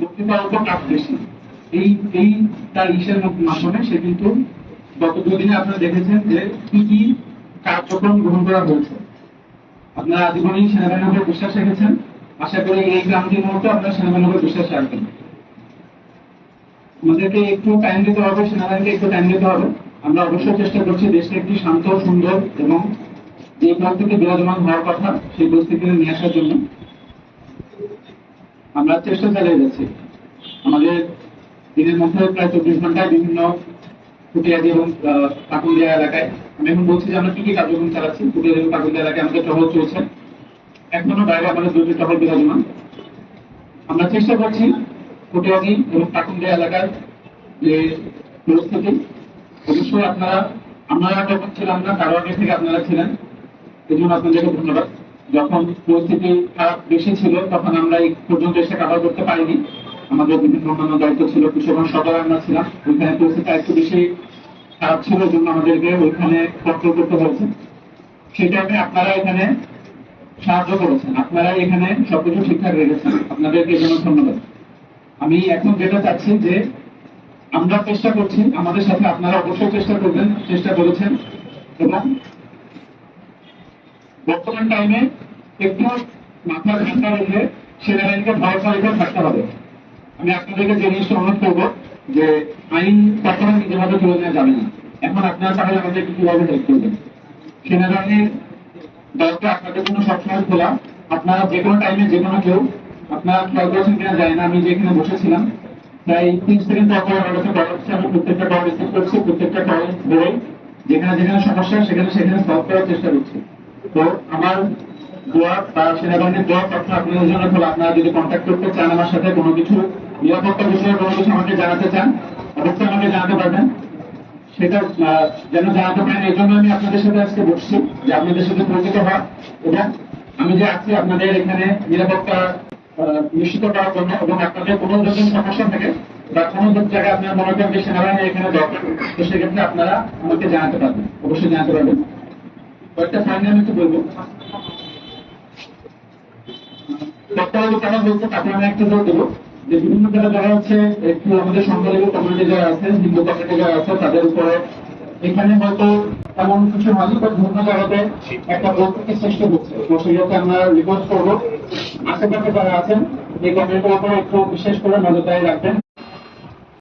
বক্তৃতার উপর কাজ বেশি। এই এই তার ইসের মাধ্যমে সে কিন্তু গত দুদিনে আপনারা দেখেছেন যে কি কি কার্যক্রম গ্রহণ করা হয়েছে। আপনারা আজীবনই সেনাবাহিনীর উপর বিশ্বাস রেখেছেন, আশা করি এই ক্রান্তির মুহূর্তে আপনারা সেনাবাহিনীর উপর বিশ্বাস রাখবেন। আমাদেরকে একটু টাইম দিতে হবে, সেনাবাহিনীকে একটু টাইম দিতে হবে। আমরা অবশ্যই চেষ্টা করছি দেশকে একটি শান্ত, সুন্দর এবং যে পরিস্থিতি বিরাজমান হওয়ার কথা সেই পরিস্থিতিতে নিয়ে আসার জন্য আমরা চেষ্টা চালিয়ে যাচ্ছি। আমাদের দিনের মধ্যে প্রায় 24 ঘন্টায় বিভিন্ন ফুটিয়াদি এবং কাকুলিয়া এলাকায়, আমি এখন বলছি যে আমরা কি কি কার্যক্রম চালাচ্ছি। ফুটিয়াদি এবং কাকুলিয়া এলাকায় আমাদের টহল চলছে, এখনো বাইরে আমাদের দুটি টহল বিরাজমান। আমরা চেষ্টা করছি ফুটিয়াদি এবং কাকুলিয়া এলাকার যে পরিস্থিতি, অবশ্যই আপনারা যখন ছিলাম না, কারো আগে থেকে আপনারা ছিলেন, এই জন্য আপনাদেরকে ধন্যবাদ। যখন পরিস্থিতি খারাপ বেশি ছিল তখন আমরা এই পর্যন্ত এসে কাভার করতে পারিনি, আমাদের বিভিন্ন অন্যান্য দায়িত্ব ছিল। কিশোরগঞ্জ সদরে আমরা ছিলাম, ওইখানে পরিস্থিতি একটু বেশি খারাপ ছিল, এই জন্য আমাদেরকে ওইখানে কন্ট্রোল করতে হয়েছে। সেই টাইমে আপনারা এখানে সাহায্য করেছেন, আপনারা এখানে সবকিছু ঠিকঠাক রেখেছেন, আপনাদেরকে এই জন্য ধন্যবাদ। আমি এখন যেটা চাচ্ছি যে আমরা চেষ্টা করছি, আমাদের সাথে আপনারা অবশ্যই চেষ্টা করবেন, চেষ্টা করেছেন, এবং বর্তমান টাইমে একটু মাথার ঠান্ডা রেখে সেনাবাহিনীকে ভরসা রেখে থাকতে হবে। আমি আপনাদেরকে যে জিনিসটা অনুরোধ করবো যে আইন কখনো নিজেভাবে তুলে নেওয়া যাবে না। এখন আপনারা তাহলে আমাদেরকে কিভাবে হেল্প করবেন? সেনাবাহিনীর দরজা আপনাদের জন্য সবসময় খোলা, আপনারা যে কোনো টাইমে যে কোনো কেউ, আপনারা খেয়াল করেছেন কিনা যায় না, আমি যেখানে বসেছিলাম প্রায় 30 সেকেন্ড পর আমার কাছে কল হচ্ছে, আমি প্রত্যেকটা কল রিসিভ করছি, প্রত্যেকটা কল ধরে যেখানে যেখানে সমস্যা সেখানে সেখানে সলভ করার চেষ্টা করছি। তো আমার দোয়া বা সেনাবাহিনীর দোয়া তথ্য আপনাদের জন্য খোলা। আপনারা যদি কন্ট্যাক্ট করতে চান আমার সাথে, কোনো কিছু নিরাপত্তা বিষয়ে কোনো কিছু আমাকে জানাতে চান, অবশ্যই আমাকে জানাতে পারবেন। সেটা যেন জানাতে পারেন, এই জন্য আমি আপনাদের সাথে আজকে বসছি, যে আপনাদের সাথে পরিচিত হওয়া এবং আমি যে আছি আপনাদের এখানে নিরাপত্তা নিশ্চিত করার জন্য, এবং আপনাদের কোনো যদি সমস্যা থাকে বা কোনো জায়গায় আপনারা মনে করেন যে সেনাবাহিনী এখানে দরকার, তো সেক্ষেত্রে আপনারা আমাকে জানাতে পারবেন, অবশ্যই জানাতে পারবেন। কয়েকটা ফাইনাল আমি একটু বলবো, কথা বলতে তারপরে আমি একটা জোর দেবো যে বিভিন্ন জায়গায় যারা হচ্ছে একটু আমাদের সংখ্যালঘু কমিউনিটি যারা আছে, হিন্দু কমিউনিটি যারা আছে, তাদের উপরে এখানে হয়তো এমন কিছু হয়নি, তো বিভিন্ন জায়গাতে একটা বৈঠকে সৃষ্টি হচ্ছে। তো সেটাকে আমরা রিকোয়েস্ট করবো আশেপাশে যারা আছেন এই কমিউনিটির উপরে একটু বিশেষ করে নজরদারি রাখবেন।